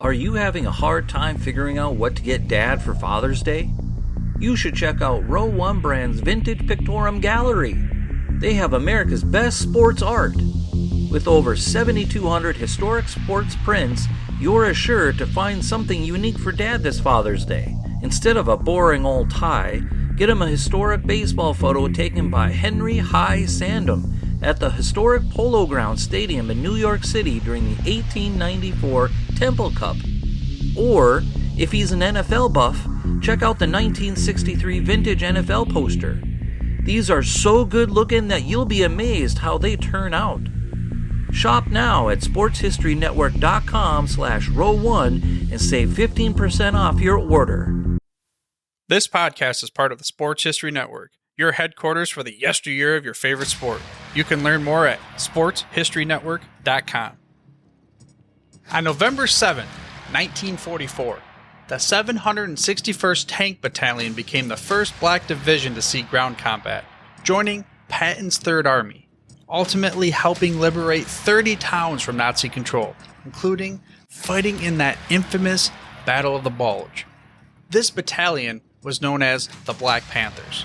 Are you having a hard time figuring out what to get Dad for Father's Day? You should check out Row 1 Brand's Vintage Pictorum Gallery. They have America's best sports art. With over 7,200 historic sports prints, you're assured to find something unique for Dad this Father's Day. Instead of a boring old tie, get him a historic baseball photo taken by Henry High Sandom at the historic Polo Grounds Stadium in New York City during the 1894 Temple Cup. Or, if he's an NFL buff, check out the 1963 vintage NFL poster. These are so good looking that you'll be amazed how they turn out. Shop now at sportshistorynetwork.com/row1 and save 15% off your order. This podcast is part of the Sports History Network, your headquarters for the yesteryear of your favorite sport. You can learn more at sportshistorynetwork.com. On November 7, 1944, the 761st Tank Battalion became the first black division to see ground combat, joining Patton's Third Army, ultimately helping liberate 30 towns from Nazi control, including fighting in that infamous Battle of the Bulge. This battalion was known as the Black Panthers.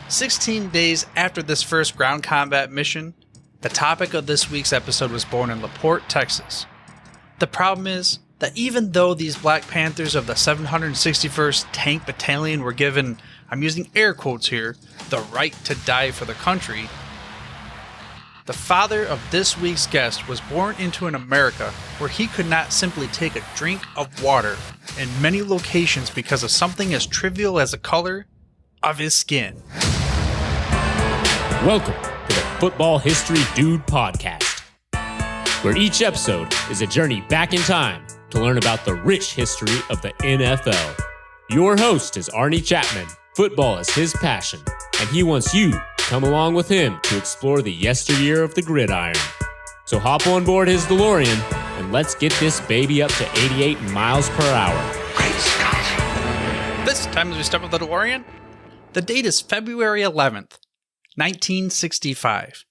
16 days after this first ground combat mission, the topic of this week's episode was born in LaPorte, Texas. The problem is that even though these Black Panthers of the 761st Tank Battalion were given, I'm using air quotes here, the right to die for the country, the father of this week's guest was born into an America where he could not simply take a drink of water in many locations because of something as trivial as the color of his skin. Welcome to the Football History Dude Podcast, where each episode is a journey back in time to learn about the rich history of the NFL. Your host is Arnie Chapman. Football is his passion, and he wants you to come along with him to explore the yesteryear of the gridiron. So hop on board his DeLorean, and let's get this baby up to 88 miles per hour. Great Scott! This time as we step up the DeLorean, the date is February 11th, 1965.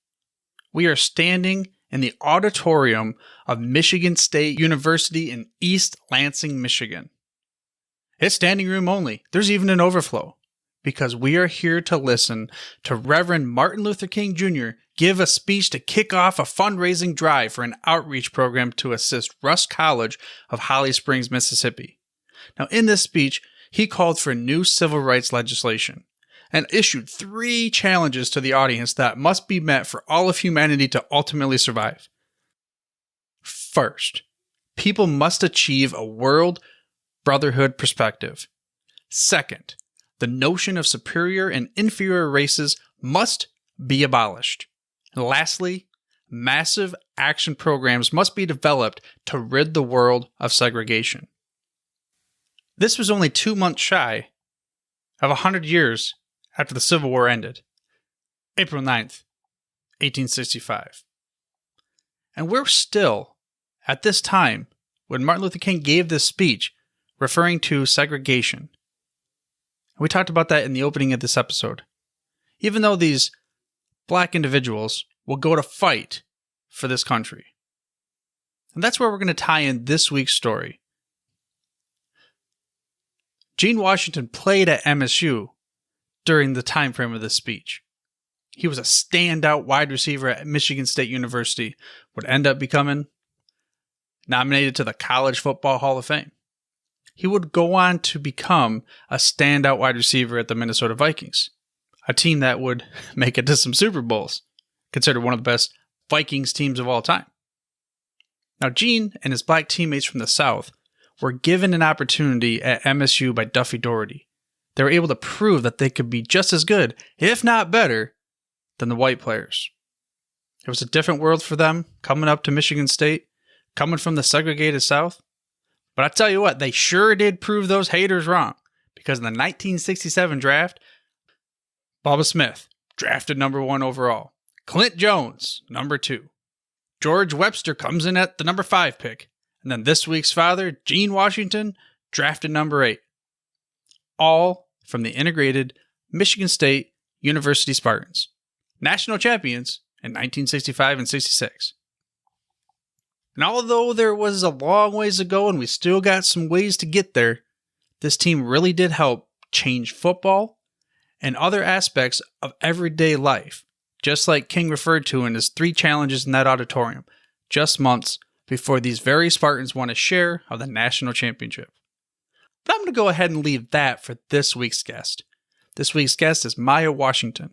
We are standing in the auditorium of Michigan State University in East Lansing, Michigan. It's standing room only. There's even an overflow, because we are here to listen to Reverend Martin Luther King Jr. give a speech to kick off a fundraising drive for an outreach program to assist Rusk College of Holly Springs, Mississippi. Now, in this speech, he called for new civil rights legislation and issued 3 challenges to the audience that must be met for all of humanity to ultimately survive. First, people must achieve a world brotherhood perspective. Second, the notion of superior and inferior races must be abolished. And lastly, massive action programs must be developed to rid the world of segregation. This was only 2 months shy of 100 years after the Civil War ended, April 9th, 1865. And we're still, at this time, when Martin Luther King gave this speech, referring to segregation. We talked about that in the opening of this episode. Even though these black individuals will go to fight for this country. And that's where we're going to tie in this week's story. Gene Washington played at MSU during the time frame of this speech. He was a standout wide receiver at Michigan State University, would end up becoming nominated to the College Football Hall of Fame. He would go on to become a standout wide receiver at the Minnesota Vikings, a team that would make it to some Super Bowls, considered one of the best Vikings teams of all time. Now, Gene and his black teammates from the South were given an opportunity at MSU by Duffy Daugherty. They were able to prove that they could be just as good, if not better, than the white players. It was a different world for them coming up to Michigan State, coming from the segregated South. But I tell you what, they sure did prove those haters wrong, because in the 1967 draft, Bubba Smith, drafted number 1 overall. Clint Jones, number 2. George Webster comes in at the number 5 pick. And then this week's father, Gene Washington, drafted number 8. All from the integrated Michigan State University Spartans, national champions in 1965 and 66. And although there was a long ways to go and we still got some ways to get there, this team really did help change football and other aspects of everyday life, just like King referred to in his 3 challenges in that auditorium, just months before these very Spartans won a share of the national championship. But I'm going to go ahead and leave that for this week's guest. This week's guest is Maya Washington.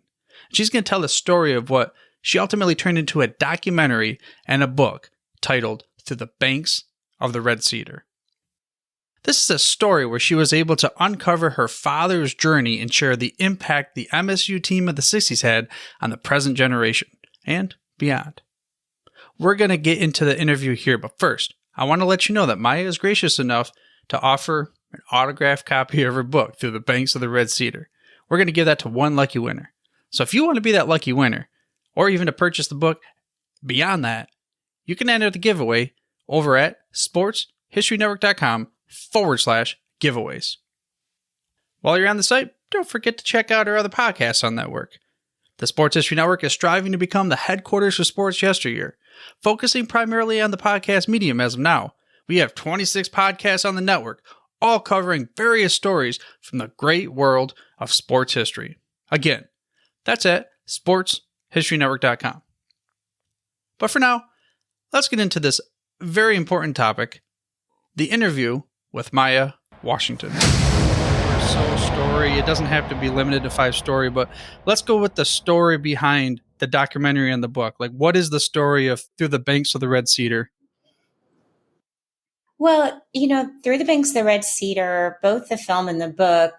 She's going to tell the story of what she ultimately turned into a documentary and a book titled Through the Banks of the Red Cedar. This is a story where she was able to uncover her father's journey and share the impact the MSU team of the 60s had on the present generation and beyond. We're going to get into the interview here, but first, I want to let you know that Maya is gracious enough to offer an autographed copy of her book, Through the Banks of the Red Cedar. We're going to give that to one lucky winner. So if you want to be that lucky winner, or even to purchase the book beyond that, you can enter the giveaway over at sportshistorynetwork.com/giveaways. While you're on the site, don't forget to check out our other podcasts on that work. The Sports History Network is striving to become the headquarters for sports yesteryear, focusing primarily on the podcast medium as of now. We have 26 podcasts on the network, all covering various stories from the great world of sports history. Again, that's at sportshistorynetwork.com. But for now, let's get into this very important topic, the interview with Maya Washington. So story, it doesn't have to be limited to 5 story, but let's go with the story behind the documentary and the book. Like, what is the story of Through the Banks of the Red Cedar? Well, Through the Banks of the Red Cedar, both the film and the book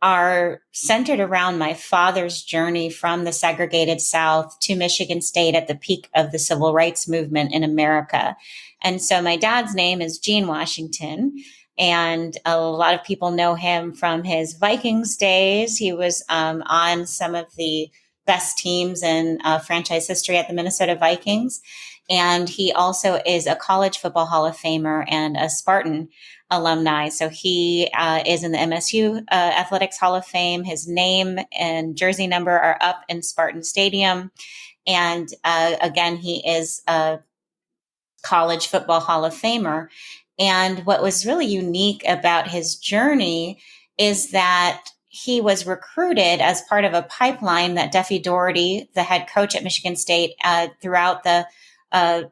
are centered around my father's journey from the segregated South to Michigan State at the peak of the civil rights movement in America. And so my dad's name is Gene Washington, and a lot of people know him from his Vikings days. He was on some of the best teams in franchise history at the Minnesota Vikings. And he also is a college football Hall of Famer and a Spartan alumni. So he is in the MSU Athletics Hall of Fame. His name and jersey number are up in Spartan Stadium. And again, he is a college football Hall of Famer. And what was really unique about his journey is that he was recruited as part of a pipeline that Duffy Daugherty, the head coach at Michigan State, throughout the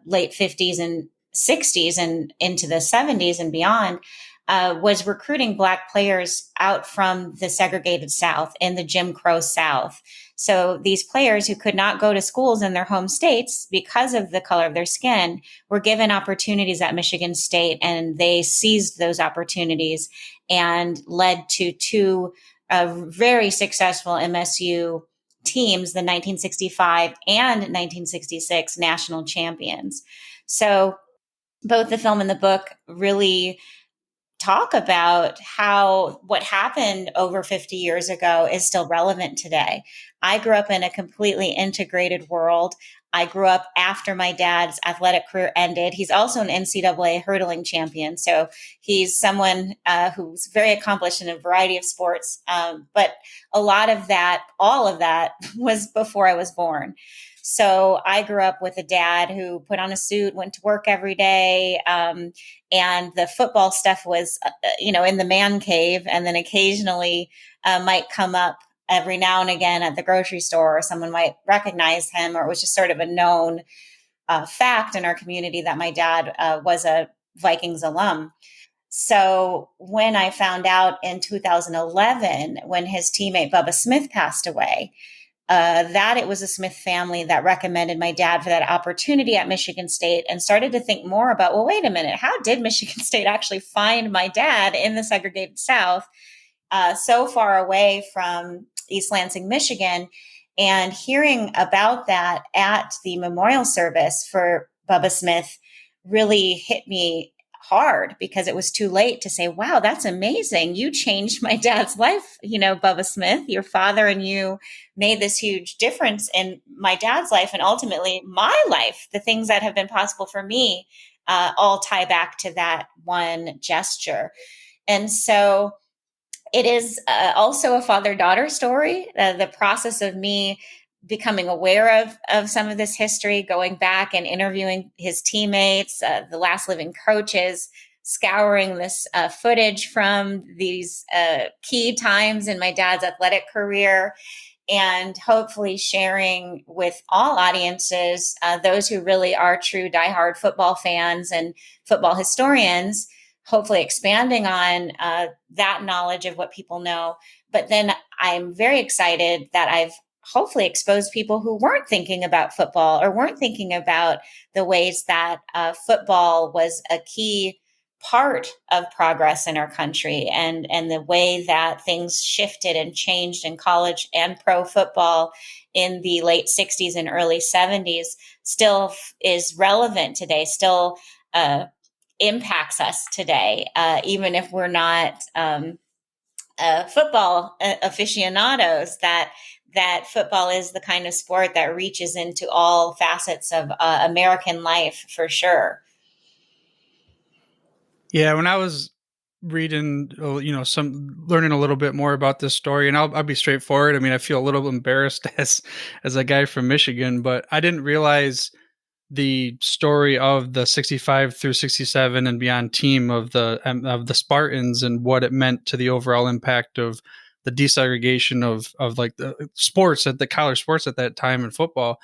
late 50s and 60s and into the 70s and beyond, was recruiting Black players out from the segregated South in the Jim Crow South. So these players who could not go to schools in their home states because of the color of their skin were given opportunities at Michigan State, and they seized those opportunities and led to 2 very successful MSU teams, the 1965 and 1966 national champions. So both the film and the book really talk about how what happened over 50 years ago is still relevant today. I grew up in a completely integrated world. I grew up after my dad's athletic career ended. He's also an NCAA hurdling champion. So he's someone who's very accomplished in a variety of sports. But all of that was before I was born. So I grew up with a dad who put on a suit, went to work every day. And the football stuff was, in the man cave, and then occasionally might come up every now and again at the grocery store, or someone might recognize him, or it was just sort of a known fact in our community that my dad was a Vikings alum. So when I found out in 2011, when his teammate Bubba Smith passed away, that it was a Smith family that recommended my dad for that opportunity at Michigan State, and started to think more about, well, wait a minute, how did Michigan State actually find my dad in the segregated South, so far away from East Lansing, Michigan? And hearing about that at the memorial service for Bubba Smith really hit me hard, because it was too late to say, wow, that's amazing. You changed my dad's life. Bubba Smith, your father and you made this huge difference in my dad's life, and ultimately my life. The things that have been possible for me all tie back to that one gesture. And so it is also a father-daughter story. The process of me becoming aware of some of this history, going back and interviewing his teammates, the last living coaches, scouring this footage from these key times in my dad's athletic career, and hopefully sharing with all audiences, those who really are true diehard football fans and football historians, hopefully expanding on that knowledge of what people know. But then I'm very excited that I've hopefully exposed people who weren't thinking about football or weren't thinking about the ways that football was a key part of progress in our country, and the way that things shifted and changed in college and pro football in the late 60s and early 70s still is relevant today, still impacts us today, even if we're not football aficionados, that football is the kind of sport that reaches into all facets of American life for sure. Yeah, when I was reading, learning a little bit more about this story, and I'll be straightforward. I mean, I feel a little embarrassed as a guy from Michigan, but I didn't realize the story of the 65 through 67 and beyond team of the Spartans and what it meant to the overall impact of the desegregation of like the sports at the college sports at that time in football.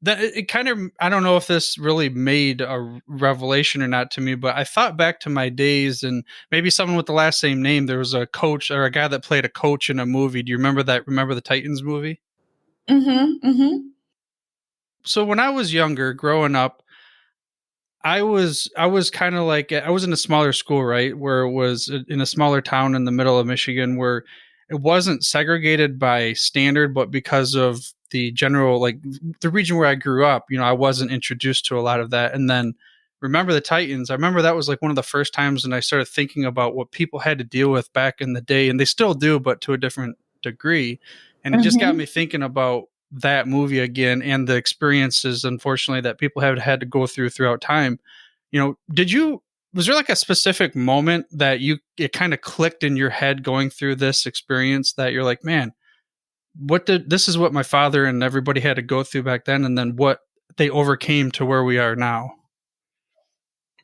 That it kind of, I don't know if this really made a revelation or not to me, but I thought back to my days, and maybe someone with the last same name. There was a coach or a guy that played a coach in a movie. Do you remember that? Remember the Titans movie? Mm-hmm. Mm-hmm. So when I was younger, growing up, I was kind of like, I was in a smaller school, right? Where it was in a smaller town in the middle of Michigan, where it wasn't segregated by standard, but because of the general, like the region where I grew up, I wasn't introduced to a lot of that. And then remember the Titans. I remember that was like one of the first times when I started thinking about what people had to deal with back in the day, and they still do, but to a different degree. And it just got me thinking about that movie again and the experiences, unfortunately, that people have had to go throughout time. Was there like a specific moment that it kind of clicked in your head going through this experience that you're like, man, this is what my father and everybody had to go through back then, and then what they overcame to where we are now?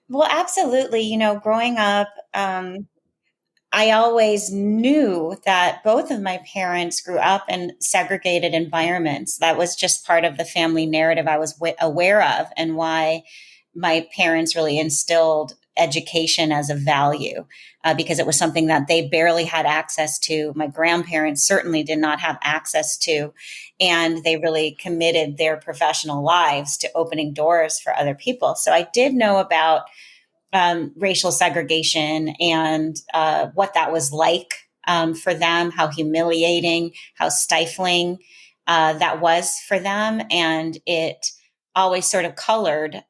Well, absolutely. Growing up, I always knew that both of my parents grew up in segregated environments. That was just part of the family narrative I was aware of, and why my parents really instilled education as a value, because it was something that they barely had access to. My grandparents certainly did not have access to, and they really committed their professional lives to opening doors for other people. So I did know about racial segregation and what that was like for them, how humiliating, how stifling that was for them. And it always sort of colored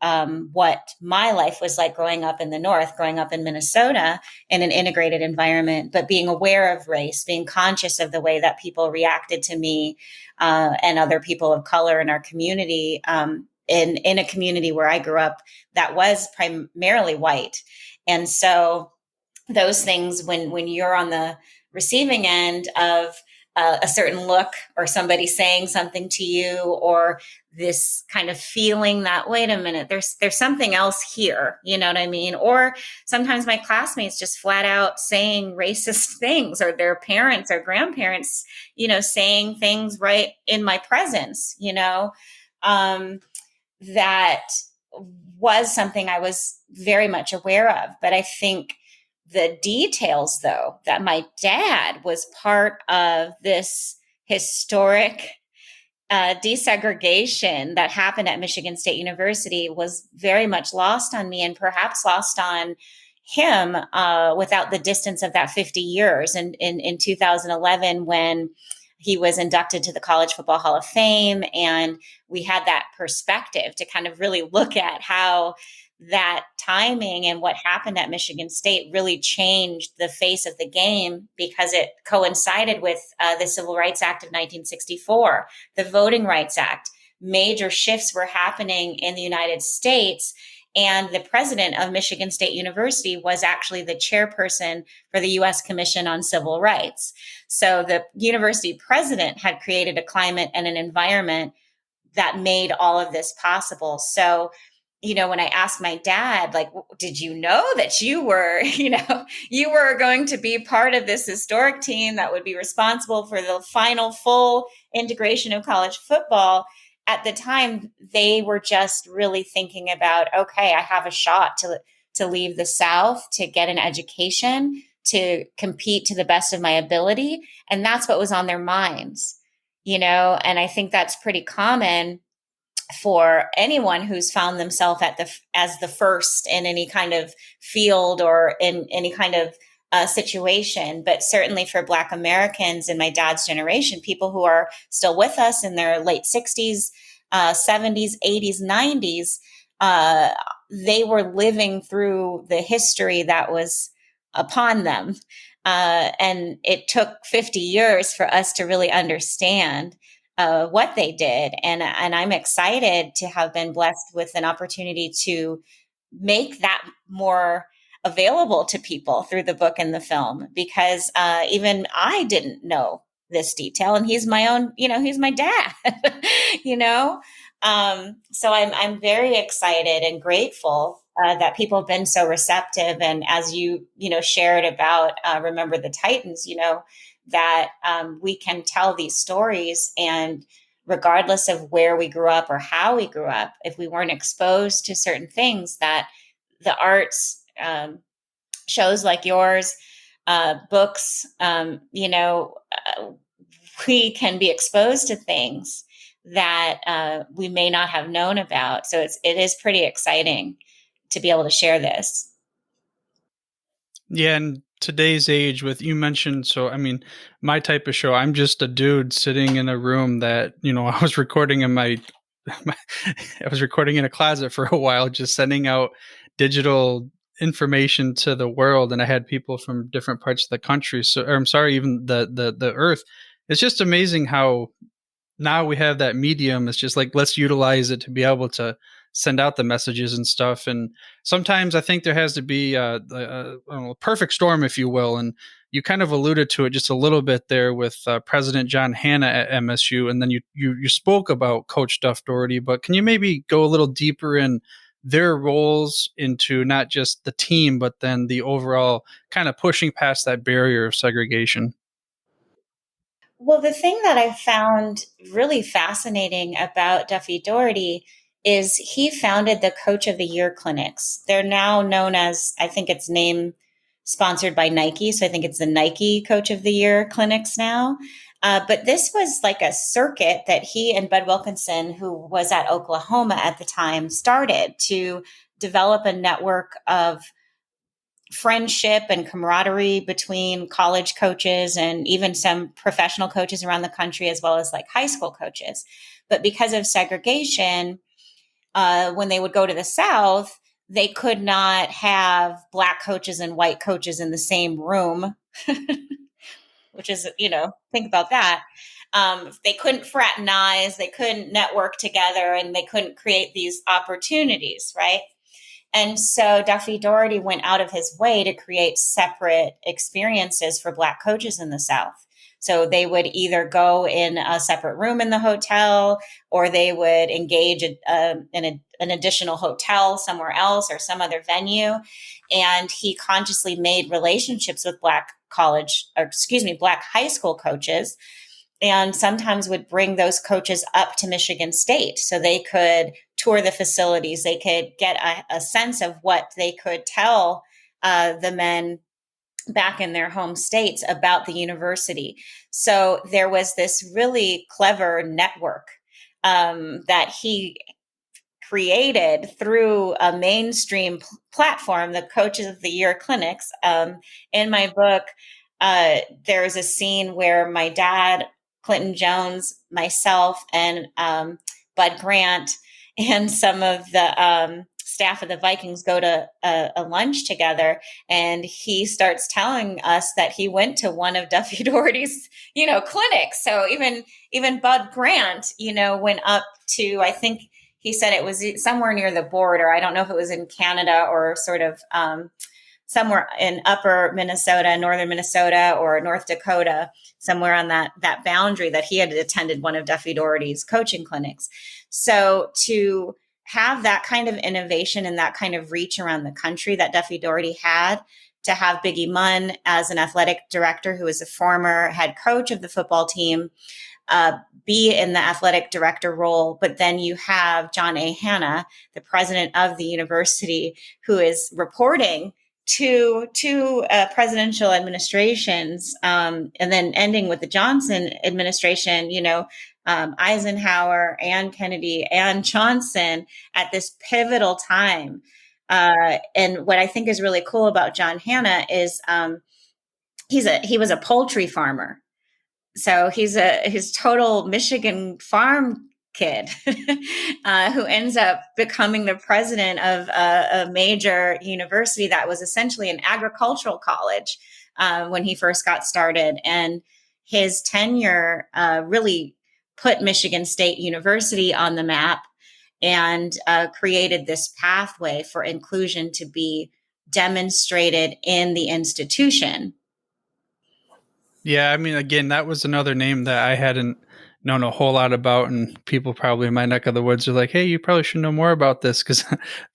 what my life was like growing up in the North, growing up in Minnesota in an integrated environment, but being aware of race, being conscious of the way that people reacted to me and other people of color in our community. In a community where I grew up that was primarily white. And so those things, when you're on the receiving end of a certain look or somebody saying something to you, or this kind of feeling that, wait a minute, there's something else here, you know what I mean? Or sometimes my classmates just flat out saying racist things, or their parents or grandparents, saying things right in my presence, that was something I was very much aware of. But I think the details, though, that my dad was part of this historic desegregation that happened at Michigan State University was very much lost on me, and perhaps lost on him without the distance of that 50 years. And in 2011, when he was inducted to the College Football Hall of Fame, and we had that perspective to kind of really look at how that timing and what happened at Michigan State really changed the face of the game, because it coincided with the Civil Rights Act of 1964, the Voting Rights Act. Major shifts were happening in the United States, And the president of Michigan State University was actually the chairperson for the U.S. Commission on Civil Rights. So the university president had created a climate and an environment that made all of this possible. So, when I asked my dad, like, did you know that you were, you were going to be part of this historic team that would be responsible for the final full integration of college football? At the time, they were just really thinking about, okay, I have a shot to leave the South, to get an education, to compete to the best of my ability. And that's what was on their minds, and I think that's pretty common for anyone who's found themselves as the first in any kind of field or in any kind of situation. But certainly for Black Americans in my dad's generation, people who are still with us in their late 60s, 70s, 80s, 90s, they were living through the history that was upon them. And it took 50 years for us to really understand what they did. And I'm excited to have been blessed with an opportunity to make that more available to people through the book and the film, because even I didn't know this detail, and he's my own, he's my dad, so I'm very excited and grateful that people have been so receptive. And as you shared about Remember the Titans, that we can tell these stories, and regardless of where we grew up or how we grew up, if we weren't exposed to certain things, that the arts, shows like yours, books, we can be exposed to things that we may not have known about. So it is pretty exciting to be able to share this. Yeah, in today's age, with you mentioned, so I mean, my type of show, I'm just a dude sitting in a room that, I was recording in I was recording in a closet for a while, just sending out digital information to the world, and I had people from different parts of the country. Even the earth. It's just amazing how now we have that medium. It's just like, let's utilize it to be able to send out the messages and stuff. And sometimes I think there has to be a perfect storm, if you will. And you kind of alluded to it just a little bit there with President John Hanna at MSU. And then you spoke about Coach Duff Doherty, but can you maybe go a little deeper in their roles into not just the team, but then the overall kind of pushing past that barrier of segregation? Well, the thing that I found really fascinating about Duffy Doherty is he founded the Coach of the Year clinics. They're now known as, I think it's name sponsored by Nike. So I think it's the Nike Coach of the Year clinics now. But this was like a circuit that he and Bud Wilkinson, who was at Oklahoma at the time, started to develop a network of friendship and camaraderie between college coaches and even some professional coaches around the country, as well as like high school coaches. But because of segregation, when they would go to the South, they could not have Black coaches and white coaches in the same room, which is, think about that. They couldn't fraternize, they couldn't network together, and they couldn't create these opportunities, right? And so Duffy Doherty went out of his way to create separate experiences for Black coaches in the South. So they would either go in a separate room in the hotel, or they would engage in an additional hotel somewhere else or some other venue. And he consciously made relationships with Black high school coaches, and sometimes would bring those coaches up to Michigan State so they could tour the facilities. They could get a sense of what they could tell the men back in their home states about the university. So there was this really clever network that he created through a mainstream platform, the Coaches of the Year clinics. In my book, there's a scene where my dad, Clinton Jones, myself, and Bud Grant, and some of the staff of the Vikings go to a lunch together, and he starts telling us that he went to one of Duffy Doherty's, clinics. So even Bud Grant, went up to, I think he said it was somewhere near the border. I don't know if it was in Canada or sort of somewhere in upper Minnesota, northern Minnesota, or North Dakota, somewhere on that boundary, that he had attended one of Duffy Daugherty's coaching clinics. So to have that kind of innovation and that kind of reach around the country that Duffy Daugherty had, to have Biggie Munn as an athletic director who is a former head coach of the football team, be in the athletic director role. But then you have John A. Hanna, the president of the university, who is reporting to presidential administrations, and then ending with the Johnson administration, Eisenhower and Kennedy and Johnson at this pivotal time. And what I think is really cool about John Hanna is he was a poultry farmer. So he's total Michigan farm kid who ends up becoming the president of a major university that was essentially an agricultural college when he first got started. And his tenure really put Michigan State University on the map and created this pathway for inclusion to be demonstrated in the institution. Yeah, I mean, again, that was another name that I hadn't known a whole lot about, and people probably in my neck of the woods are like, hey, you probably should know more about this, because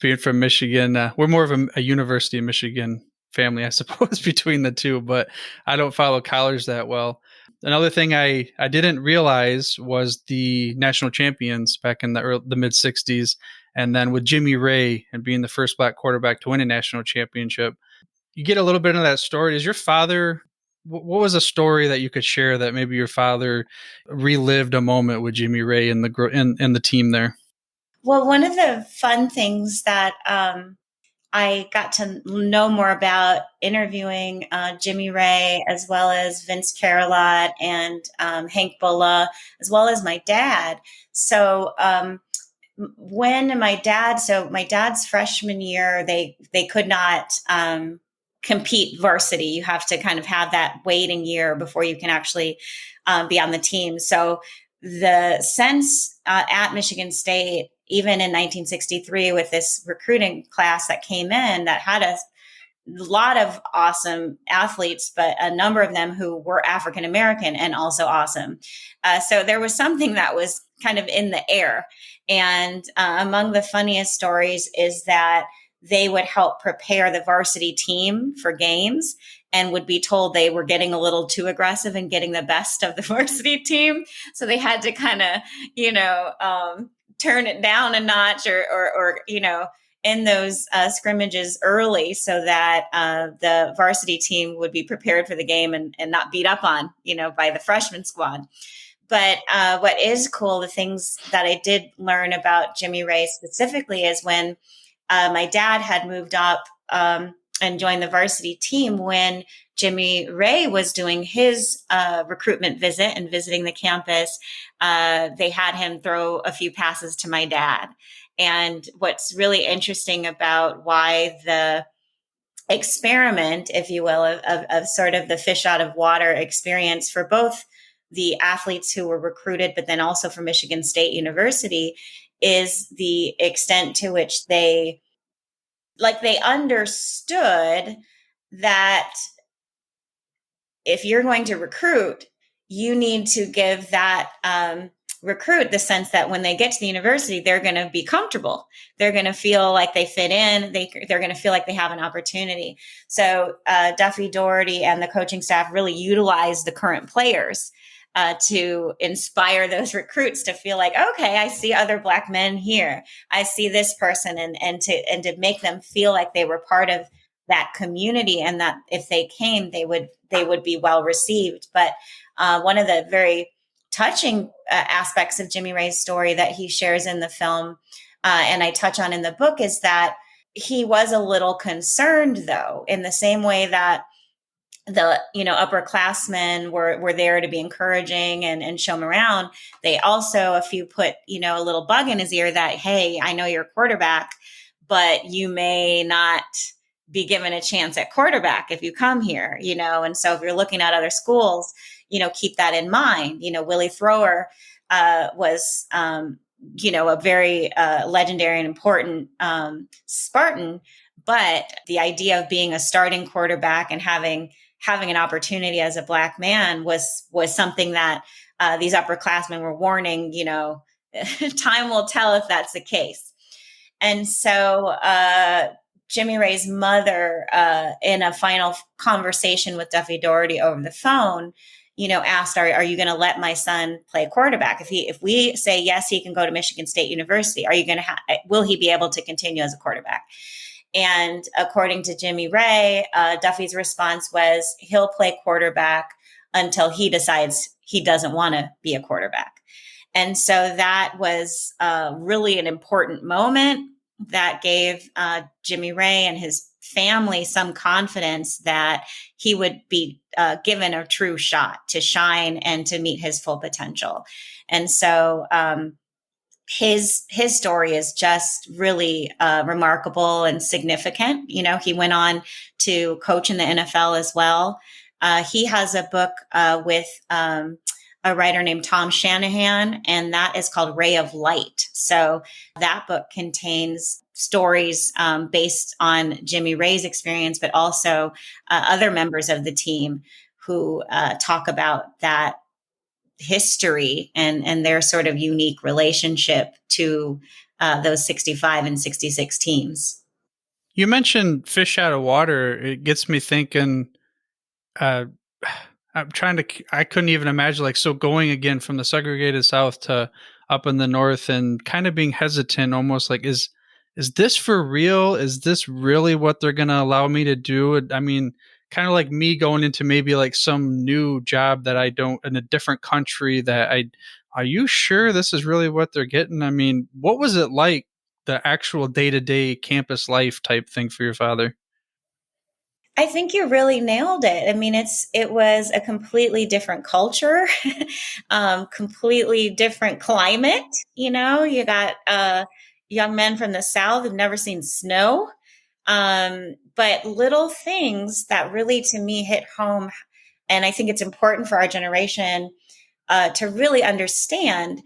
being from Michigan, we're more of a University of Michigan family, I suppose, between the two, but I don't follow college that well. Another thing I didn't realize was the national champions back in the mid-'60s, and then with Jimmy Ray and being the first Black quarterback to win a national championship. You get a little bit of that story. Is your father... What was a story that you could share that maybe your father relived a moment with Jimmy Ray and the team there? Well, one of the fun things that I got to know more about interviewing Jimmy Ray, as well as Vince Carolot and Hank Bulla, as well as my dad. So when my dad's freshman year, they could not compete varsity. You have to kind of have that waiting year before you can actually be on the team. So the sense at Michigan State, even in 1963, with this recruiting class that came in that had a lot of awesome athletes, but a number of them who were African American and also awesome. So there was something that was kind of in the air. And among the funniest stories is that they would help prepare the varsity team for games and would be told they were getting a little too aggressive and getting the best of the varsity team. So they had to kind of, turn it down a notch or in those scrimmages early, so that the varsity team would be prepared for the game and not beat up on, by the freshman squad. But what is cool, the things that I did learn about Jimmy Ray specifically, is when my dad had moved up and joined the varsity team when Jimmy Ray was doing his recruitment visit and visiting the campus. They had him throw a few passes to my dad. And what's really interesting about why the experiment, if you will, of sort of the fish out of water experience for both the athletes who were recruited, but then also for Michigan State University, is the extent to which they understood that if you're going to recruit, you need to give that recruit the sense that when they get to the university, they're going to be comfortable. They're going to feel like they fit in. They're going to feel like they have an opportunity. So Duffy Daugherty and the coaching staff really utilized the current players to inspire those recruits to feel like, okay, I see other Black men here. I see this person, and to make them feel like they were part of that community, and that if they came, they would be well received. But one of the very touching aspects of Jimmy Ray's story that he shares in the film, and I touch on in the book, is that he was a little concerned, though, in the same way that the upperclassmen were there to be encouraging and show him around. They also, a few put a little bug in his ear that, hey, I know you're a quarterback, but you may not be given a chance at quarterback if you come here, and so if you're looking at other schools, keep that in mind. Willie Thrower was a very legendary and important Spartan. But the idea of being a starting quarterback and having an opportunity as a Black man was something that these upperclassmen were warning, time will tell if that's the case. And so Jimmy Ray's mother, in a final conversation with Duffy Daugherty over the phone, asked, are you going to let my son play quarterback? If we say, yes, he can go to Michigan State University, will he be able to continue as a quarterback? And according to Jimmy Ray, Duffy's response was, he'll play quarterback until he decides he doesn't want to be a quarterback. And so that was really an important moment that gave Jimmy Ray and his family some confidence that he would be given a true shot to shine and to meet his full potential. And so his story is just really remarkable and significant. He went on to coach in the NFL as well. He has a book with a writer named Tom Shanahan, and that is called Ray of Light. So that book contains stories based on Jimmy Ray's experience, but also other members of the team who talk about that history and their sort of unique relationship to those 65 and 66 teams. You mentioned fish out of water. It gets me thinking, I couldn't even imagine, so going again from the segregated South to up in the North and kind of being hesitant, almost like, is this for real? Is this really what they're going to allow me to do? I mean, kind of like me going into maybe some new job that I don't in a different country are you sure this is really what they're getting? I mean, what was it like, the actual day-to-day campus life type thing for your father? I think you really nailed it. I mean, it was a completely different culture, completely different climate. You got young men from the South who've never seen snow. But little things that really, to me, hit home. And I think it's important for our generation to really understand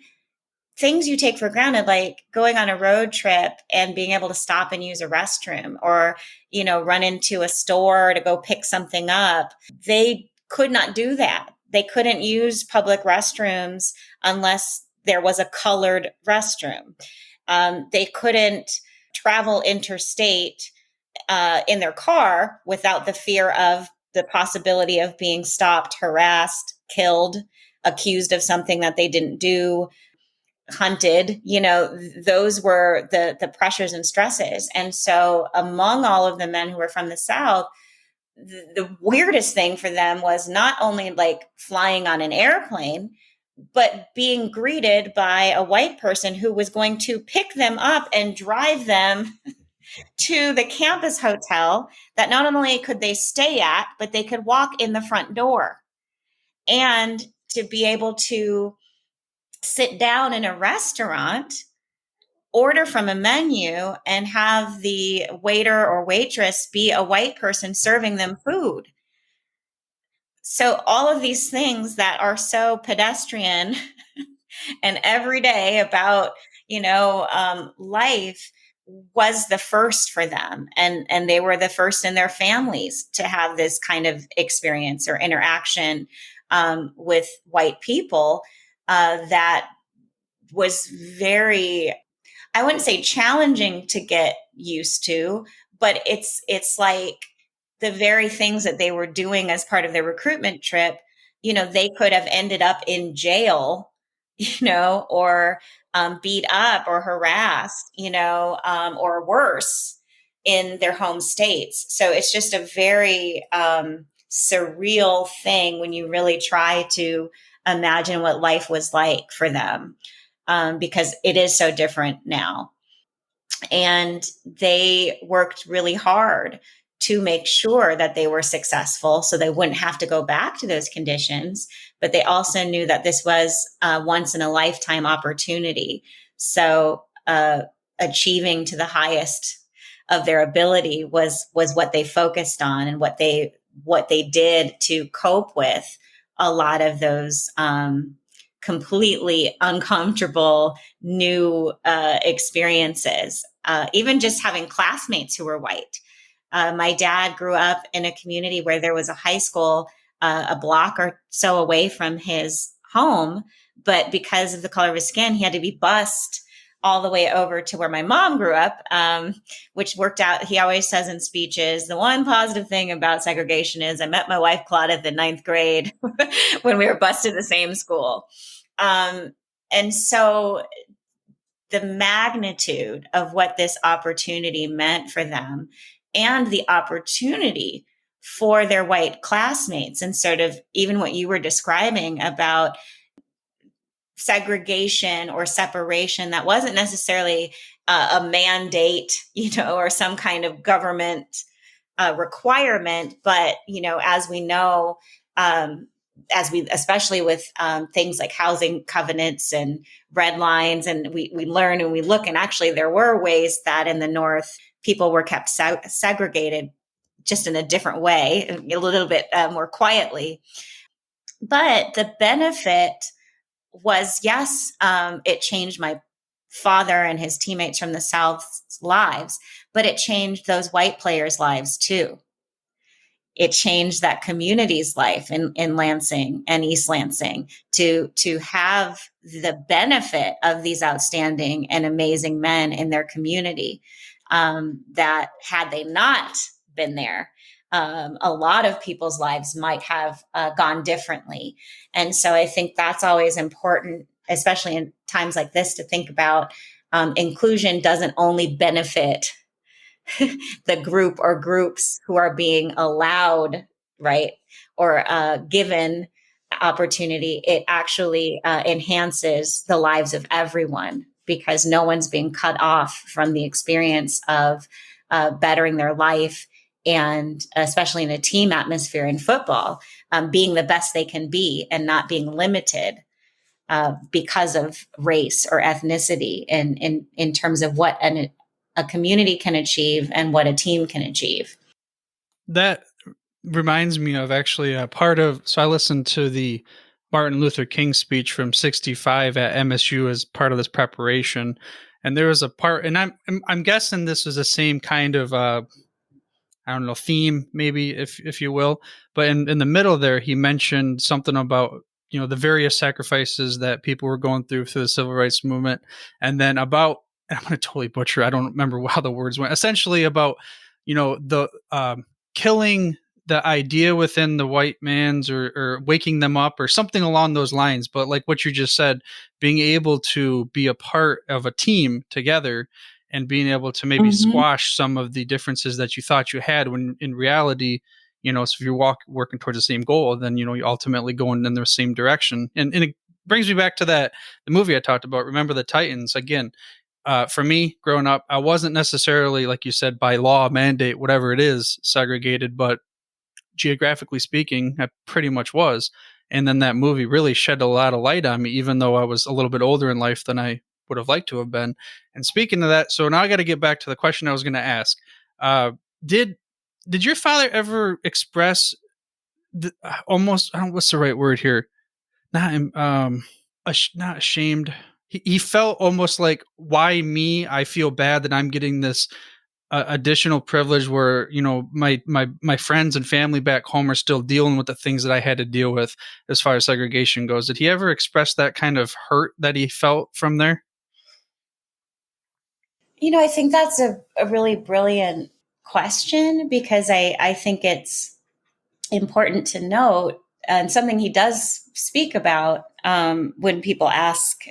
things you take for granted, like going on a road trip and being able to stop and use a restroom, or, run into a store to go pick something up. They could not do that. They couldn't use public restrooms unless there was a colored restroom. They couldn't travel interstate in their car without the fear of the possibility of being stopped, harassed, killed, accused of something that they didn't do, hunted. Those were the pressures and stresses. And so among all of the men who were from the South, the weirdest thing for them was not only flying on an airplane, but being greeted by a white person who was going to pick them up and drive them to the campus hotel that not only could they stay at, but they could walk in the front door. And to be able to sit down in a restaurant, order from a menu, and have the waiter or waitress be a white person serving them food. So all of these things that are so pedestrian and everyday about, life was the first for them. And they were the first in their families to have this kind of experience or interaction with white people that was very, I wouldn't say challenging to get used to, but it's like the very things that they were doing as part of their recruitment trip, they could have ended up in jail, or beat up or harassed, or worse in their home states. So it's just a very surreal thing when you really try to imagine what life was like for them, because it is so different now. And they worked really hard to make sure that they were successful so they wouldn't have to go back to those conditions. But they also knew that this was a once in a lifetime opportunity. So achieving to the highest of their ability was what they focused on, and what they did to cope with a lot of those completely uncomfortable new experiences. Even just having classmates who were white. My dad grew up in a community where there was a high school a block or so away from his home, but because of the color of his skin, he had to be bused all the way over to where my mom grew up, which worked out. He always says in speeches, the one positive thing about segregation is I met my wife, Claudia, in the 9th grade when we were bused in the same school. And so the magnitude of what this opportunity meant for them and the opportunity for their white classmates, and sort of even what you were describing about segregation or separation that wasn't necessarily a mandate, or some kind of government requirement, but as we know, especially with things like housing covenants and red lines, and we learn and we look, and actually there were ways that in the North people were kept segregated just in a different way, a little bit more quietly. But the benefit was, yes, it changed my father and his teammates from the South's lives, but it changed those white players' lives too. It changed that community's life in Lansing and East Lansing to have the benefit of these outstanding and amazing men in their community, that had they not been there, a lot of people's lives might have gone differently. And so I think that's always important, especially in times like this, to think about inclusion doesn't only benefit the group or groups who are being allowed, right, or given opportunity. It actually enhances the lives of everyone, because no one's being cut off from the experience of bettering their life, and especially in a team atmosphere in football, being the best they can be and not being limited because of race or ethnicity, in terms of what a community can achieve and what a team can achieve. That reminds me of actually a part of, so I listened to the Martin Luther King speech from 65 at MSU as part of this preparation. And there was a part, and I'm guessing this was the same kind of, I don't know, theme, maybe, if you will. But in the middle there, he mentioned something about, the various sacrifices that people were going through the civil rights movement. And then about, and I'm going to totally butcher, I don't remember how the words went, essentially about, the killing the idea within the white man's, or waking them up or something along those lines. But like what you just said, being able to be a part of a team together and being able to maybe squash some of the differences that you thought you had, when in reality, so if you're working towards the same goal, then, you ultimately going in the same direction. And it brings me back to the movie I talked about, Remember the Titans. Again, for me growing up, I wasn't necessarily, like you said, by law, mandate, whatever it is, segregated, but geographically speaking, I pretty much was. And then that movie really shed a lot of light on me, even though I was a little bit older in life than I would have liked to have been. And speaking of that, so now I got to get back to the question I was going to ask. Did your father ever express almost, I don't know what's the right word here, not ashamed? He felt almost like, why me? I feel bad that I'm getting this additional privilege where, my friends and family back home are still dealing with the things that I had to deal with as far as segregation goes. Did he ever express that kind of hurt that he felt from there? I think that's a really brilliant question, because I think it's important to note, and something he does speak about when people ask,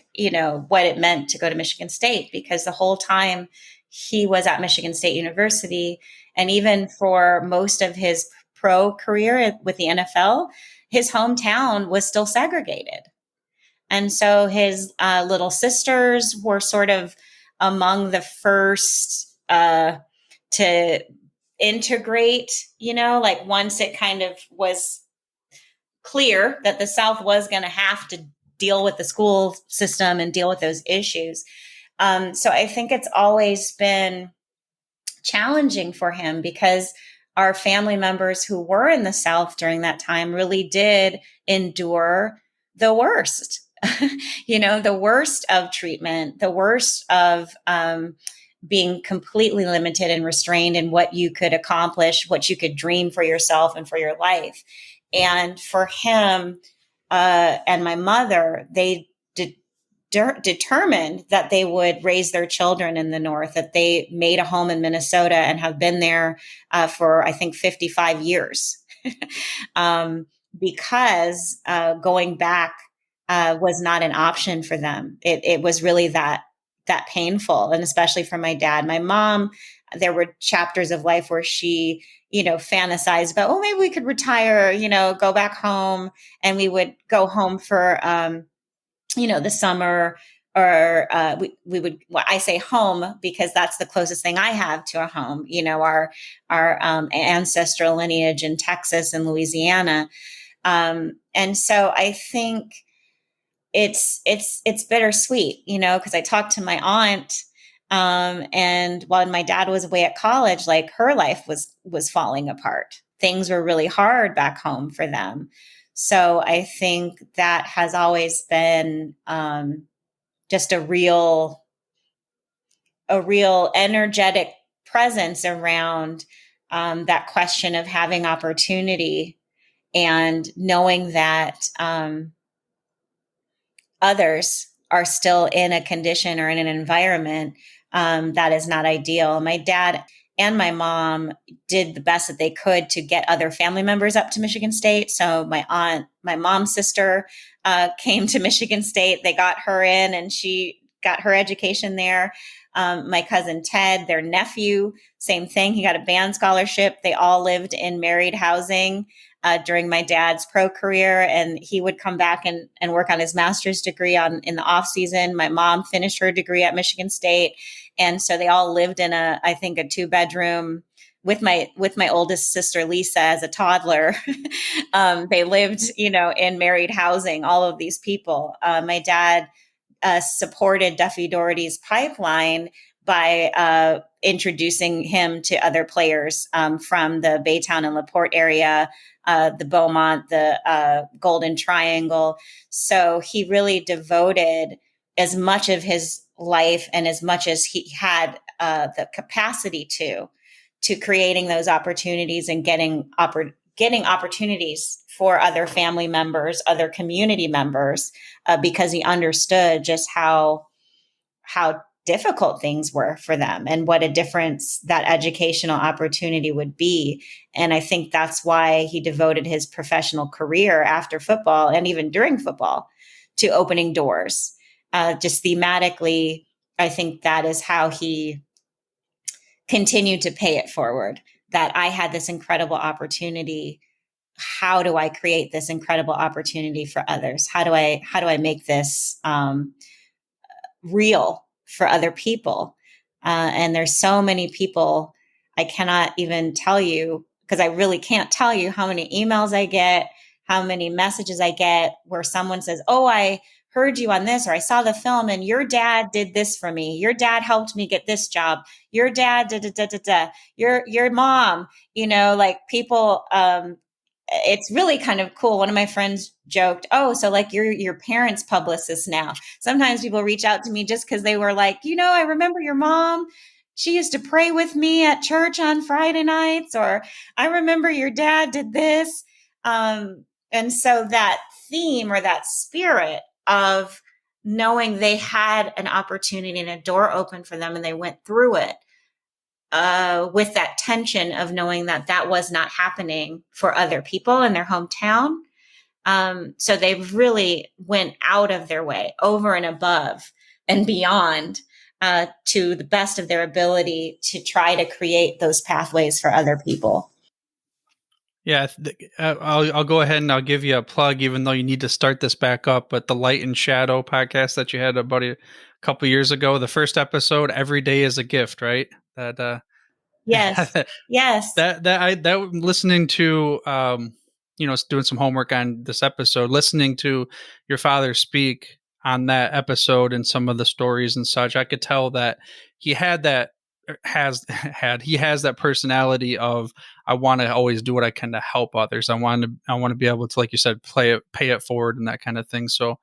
what it meant to go to Michigan State, because the whole time he was at Michigan State University, and even for most of his pro career with the NFL, his hometown was still segregated. And so his little sisters were sort of among the first to integrate, like once it kind of was clear that the South was going to have to deal with the school system and deal with those issues. So I think it's always been challenging for him, because our family members who were in the South during that time really did endure the worst the worst of treatment, the worst of being completely limited and restrained in what you could accomplish, what you could dream for yourself and for your life. And for him and my mother, they determined that they would raise their children in the North, that they made a home in Minnesota and have been there for, I think, 55 years. Because going back was not an option for them. It was really that painful, and especially for my dad. My mom, there were chapters of life where she, fantasized about, oh, maybe we could retire, go back home, and we would go home for, the summer, or we would, well, I say home because that's the closest thing I have to a home, our ancestral lineage in Texas and Louisiana. And so I think it's bittersweet, because I talked to my aunt, and while my dad was away at college, like, her life was falling apart. Things were really hard back home for them. So I think that has always been just a real energetic presence around that question of having opportunity, and knowing that others are still in a condition or in an environment that is not ideal. My dad and my mom did the best that they could to get other family members up to Michigan State. So my aunt, my mom's sister, came to Michigan State. They got her in, and she got her education there. My cousin Ted, their nephew, same thing. He got a band scholarship. They all lived in married housing during my dad's pro career, and he would come back and work on his master's degree in the off season. My mom finished her degree at Michigan State. And so they all lived in a 2-bedroom with my oldest sister, Lisa, as a toddler. They lived, in married housing, all of these people. My dad supported Duffy Doherty's pipeline by introducing him to other players from the Baytown and LaPorte area, the Beaumont, the Golden Triangle. So he really devoted as much of his life and as much as he had the capacity to creating those opportunities and getting opportunities for other family members, other community members, because he understood just how difficult things were for them and what a difference that educational opportunity would be. And I think that's why he devoted his professional career after football and even during football to opening doors. Just thematically, I think that is how he continued to pay it forward, that I had this incredible opportunity. How do I create this incredible opportunity for others? How do I make this real for other people? And there's so many people, I cannot even tell you, because I really can't tell you how many emails I get, how many messages I get where someone says, oh, I heard you on this, or I saw the film and your dad did this for me. Your dad helped me get this job. Your dad, your mom, like people, it's really kind of cool. One of my friends joked, oh, so like you're your parents' publicist now. Sometimes people reach out to me just because they were like, I remember your mom. She used to pray with me at church on Friday nights, or I remember your dad did this. And so that theme or that spirit of knowing they had an opportunity and a door open for them and they went through it, with that tension of knowing that was not happening for other people in their hometown. So they really went out of their way, over and above and beyond, to the best of their ability to try to create those pathways for other people. Yeah, I'll go ahead and I'll give you a plug, even though you need to start this back up. But the Light and Shadow podcast that you had about a couple years ago, the first episode, "Every Day is a Gift," right? That Yes, yes. That listening to doing some homework on this episode, listening to your father speak on that episode and some of the stories and such, I could tell that he had that has that personality of, I want to always do what I can to help others. I want to be able to, like you said, pay it forward and that kind of thing. So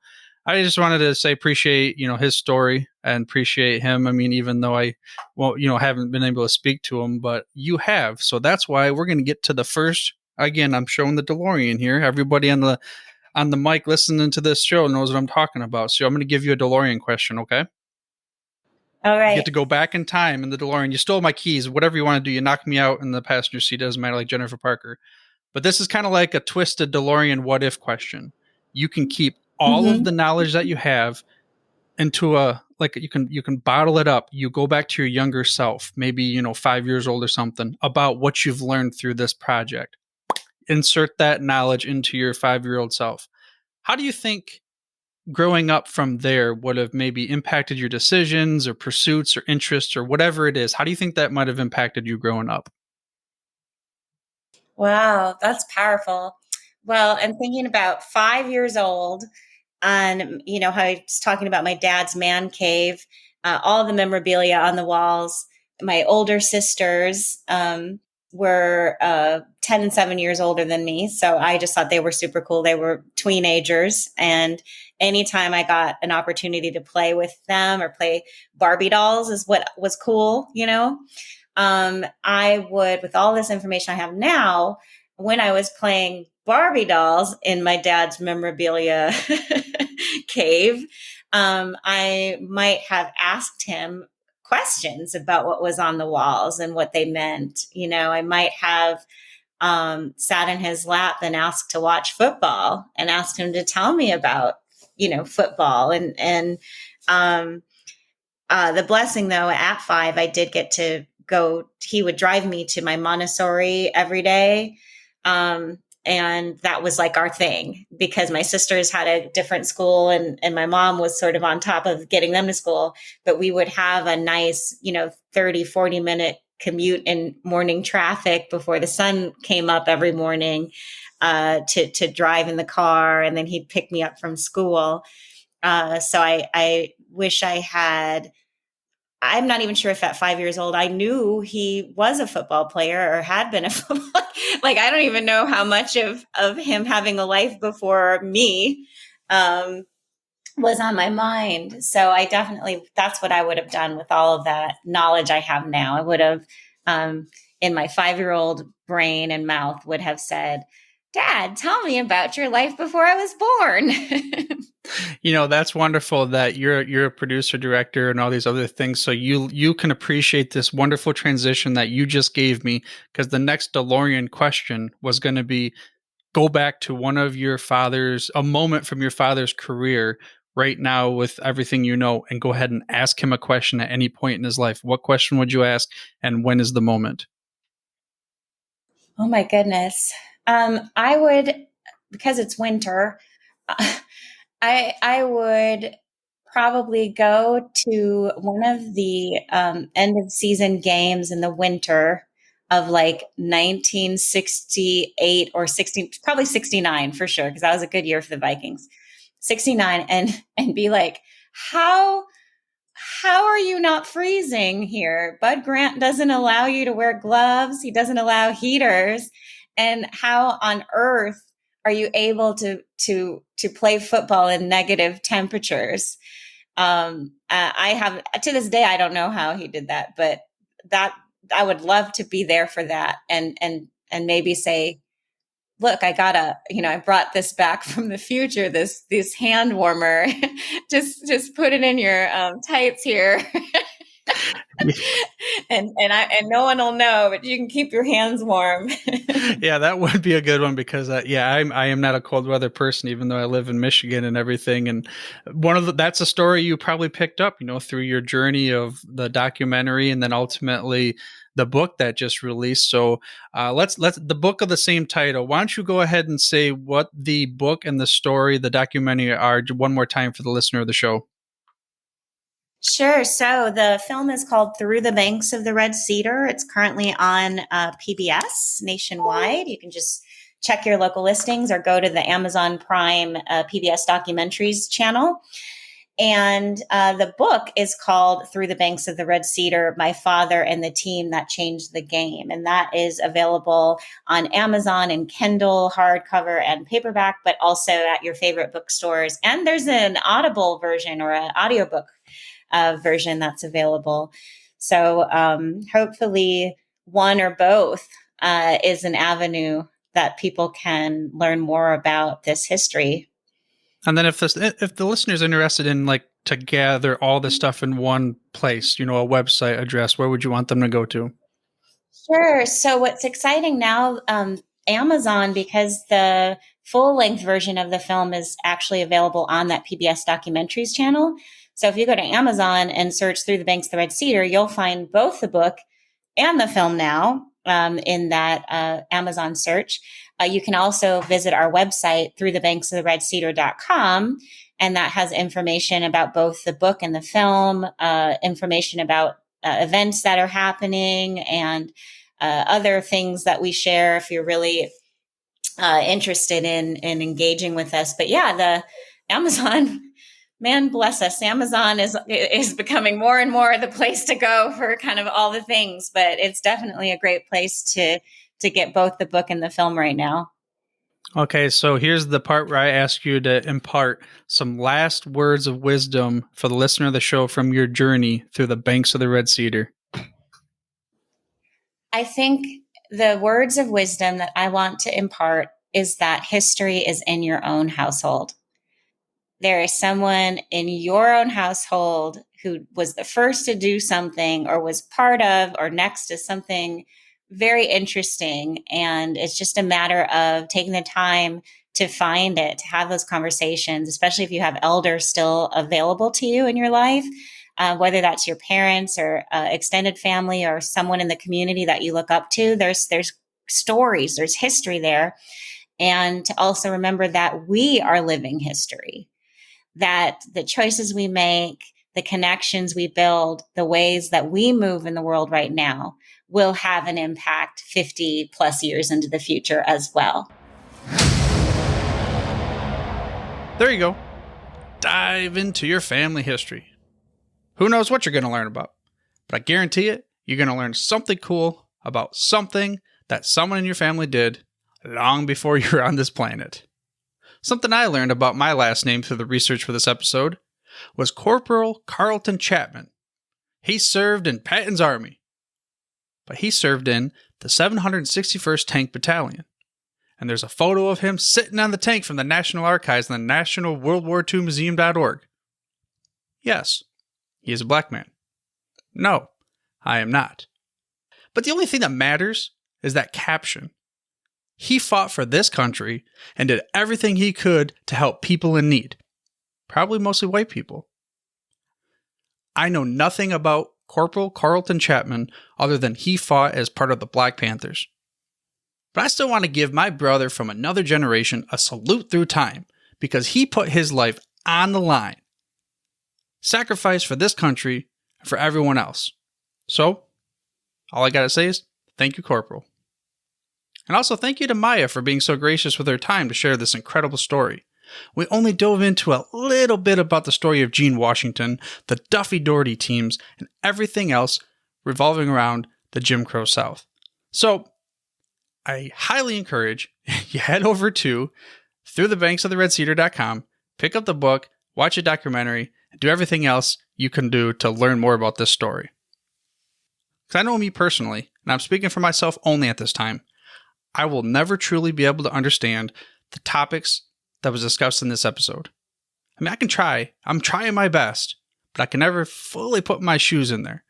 I just wanted to say appreciate, his story and appreciate him. I mean, even though I, haven't been able to speak to him, but you have. So that's why we're going to get to the first. Again, I'm showing the DeLorean here. Everybody on the mic listening to this show knows what I'm talking about. So I'm going to give you a DeLorean question, okay? All right. You get to go back in time in the DeLorean. You stole my keys. Whatever you want to do, you knock me out in the passenger seat. Doesn't matter, like Jennifer Parker. But this is kind of like a twisted DeLorean what if question. You can keep all of the knowledge that you have into you can bottle it up. You go back to your younger self, maybe 5 years old or something, about what you've learned through this project. Insert that knowledge into your 5-year-old self. How do you think growing up from there would have maybe impacted your decisions or pursuits or interests or whatever it is? How do you think that might have impacted you growing up? Wow, that's powerful. Well, I'm thinking about 5 years old, and how I was talking about my dad's man cave, all the memorabilia on the walls. My older sisters were 10 and 7 years older than me, so I just thought they were super cool. They were tweenagers, and anytime I got an opportunity to play with them or play Barbie dolls is what was cool, I would, with all this information I have now, when I was playing Barbie dolls in my dad's memorabilia cave, I might have asked him questions about what was on the walls and what they meant. I might have sat in his lap and asked to watch football and asked him to tell me about, football. And the blessing, though, at 5, I did get to go. He would drive me to my Montessori every day. And that was like our thing, because my sisters had a different school and my mom was sort of on top of getting them to school. But we would have a nice, 30, 40-minute commute in morning traffic before the sun came up every morning to drive in the car. And then he'd pick me up from school. So I wish I had. I'm not even sure if at 5 years old I knew he was a football player or had been a football. Like, I don't even know how much of him having a life before me was on my mind. So I definitely, that's what I would have done with all of that knowledge I have now. I would have, in my 5-year-old brain and mouth, would have said, Dad, tell me about your life before I was born. That's wonderful that you're a producer, director, and all these other things. So you can appreciate this wonderful transition that you just gave me, because the next DeLorean question was going to be, go back to a moment from your father's career right now with everything and go ahead and ask him a question at any point in his life. What question would you ask, and when is the moment? Oh my goodness. I would, because it's winter, I would probably go to one of the end of season games in the winter of like 1968 or 60, probably 69 for sure, because that was a good year for the Vikings. 69, and be like, how are you not freezing here? Bud Grant doesn't allow you to wear gloves. He doesn't allow heaters. And how on earth are you able to play football in negative temperatures? I have, to this day, I don't know how he did that, but that I would love to be there for that, and maybe say, look, I brought this back from the future, this hand warmer. just put it in your tights here. and no one will know, but you can keep your hands warm. Yeah, that would be a good one, because I am not a cold weather person, even though I live in Michigan and everything. And that's a story you probably picked up, through your journey of the documentary and then ultimately the book that just released. So let's the book of the same title. Why don't you go ahead and say what the book and the story, the documentary, are one more time for the listener of the show? Sure. So the film is called Through the Banks of the Red Cedar. It's currently on PBS nationwide. You can just check your local listings or go to the Amazon Prime PBS Documentaries channel. And the book is called Through the Banks of the Red Cedar, My Father and the Team That Changed the Game. And that is available on Amazon and Kindle, hardcover and paperback, but also at your favorite bookstores. And there's an Audible version or an audiobook version that's available. So hopefully one or both is an avenue that people can learn more about this history. And then if the listener's interested in like to gather all this stuff in one place, a website address, where would you want them to go to? Sure. So what's exciting now, Amazon, because the full-length version of the film is actually available on that PBS Documentaries channel. So if you go to Amazon and search Through the Banks of the Red Cedar, you'll find both the book and the film now in that Amazon search. You can also visit our website, throughthebanksoftheredcedar.com, and that has information about both the book and the film, information about events that are happening, and other things that we share if you're really interested in engaging with us. But yeah, the Amazon, man bless us, Amazon is becoming more and more the place to go for kind of all the things, but it's definitely a great place to get both the book and the film right now. Okay, so here's the part where I ask you to impart some last words of wisdom for the listener of the show from your journey through the banks of the Red Cedar. I think the words of wisdom that I want to impart is that history is in your own household. There is someone in your own household who was the first to do something or was part of or next to something very interesting. And it's just a matter of taking the time to find it, to have those conversations, especially if you have elders still available to you in your life, whether that's your parents or extended family or someone in the community that you look up to. There's stories, there's history there. And to also remember that we are living history, that the choices we make, the connections we build, the ways that we move in the world right now will have an impact 50 plus years into the future as well. There you go. Dive into your family history. Who knows what you're going to learn about, but I guarantee it, you're going to learn something cool about something that someone in your family did long before you were on this planet. Something I learned about my last name through the research for this episode was Corporal Carlton Chapman. He served in Patton's army, but he served in the 761st Tank Battalion. And there's a photo of him sitting on the tank from the National Archives and the National World War II Museum.org. Yes, he is a black man. No, I am not. But the only thing that matters is that caption. He fought for this country and did everything he could to help people in need. Probably mostly white people. I know nothing about Corporal Carlton Chapman other than he fought as part of the Black Panthers. But I still want to give my brother from another generation a salute through time because he put his life on the line. Sacrifice for this country and for everyone else. So, all I gotta say is, thank you, Corporal. And also thank you to Maya for being so gracious with her time to share this incredible story. We only dove into a little bit about the story of Gene Washington, the Duffy Doherty teams, and everything else revolving around the Jim Crow South. So, I highly encourage you head over to throughthebanksoftheredcedar.com, pick up the book, watch a documentary, and do everything else you can do to learn more about this story. Because I know me personally, and I'm speaking for myself only at this time, I will never truly be able to understand the topics that was discussed in this episode. I mean, I can try. I'm trying my best, but I can never fully put my shoes in there.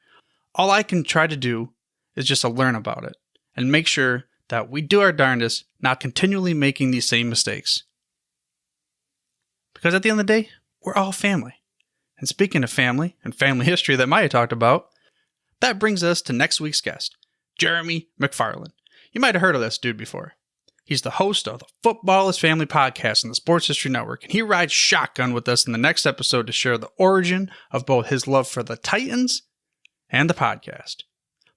All I can try to do is just to learn about it and make sure that we do our darndest not continually making these same mistakes. Because at the end of the day, we're all family. And speaking of family and family history that Maya talked about, that brings us to next week's guest, Jeremy McFarland. You might have heard of this dude before. He's the host of the Football is Family podcast on the Sports History Network, and he rides shotgun with us in the next episode to share the origin of both his love for the Titans and the podcast.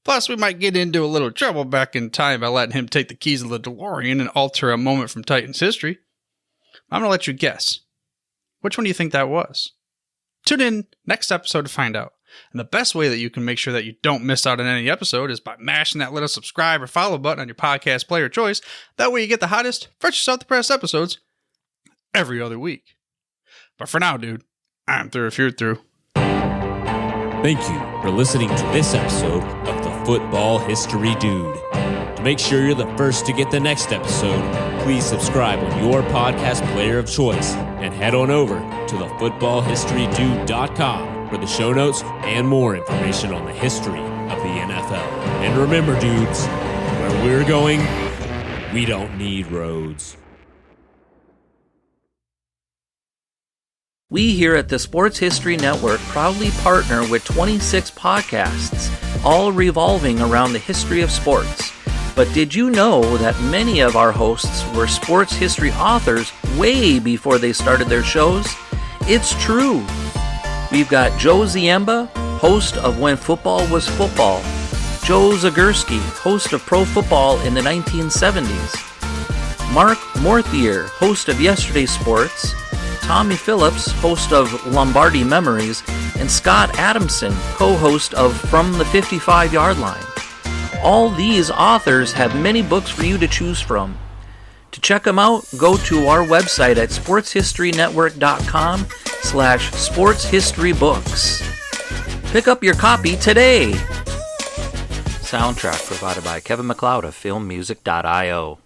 Plus, we might get into a little trouble back in time by letting him take the keys of the DeLorean and alter a moment from Titans history. I'm going to let you guess. Which one do you think that was? Tune in next episode to find out. And the best way that you can make sure that you don't miss out on any episode is by mashing that little subscribe or follow button on your podcast player of choice. That way you get the hottest, freshest off the press episodes every other week. But for now, dude, I'm through if you're through. Thank you for listening to this episode of the Football History Dude. To make sure you're the first to get the next episode, please subscribe on your podcast player of choice and head on over to thefootballhistorydude.com for the show notes and more information on the history of the NFL. And remember, dudes, where we're going, we don't need roads. We here at the Sports History Network proudly partner with 26 podcasts, all revolving around the history of sports. But did you know that many of our hosts were sports history authors way before they started their shows? It's true. We've got Joe Ziemba, host of When Football Was Football, Joe Zagurski, host of Pro Football in the 1970s, Mark Morthier, host of Yesterday's Sports, Tommy Phillips, host of Lombardi Memories, and Scott Adamson, co-host of From the 55-Yard Line. All these authors have many books for you to choose from. To check them out, go to our website at sportshistorynetwork.com/sportshistorybooks. Pick up your copy today. Soundtrack provided by Kevin MacLeod of filmmusic.io.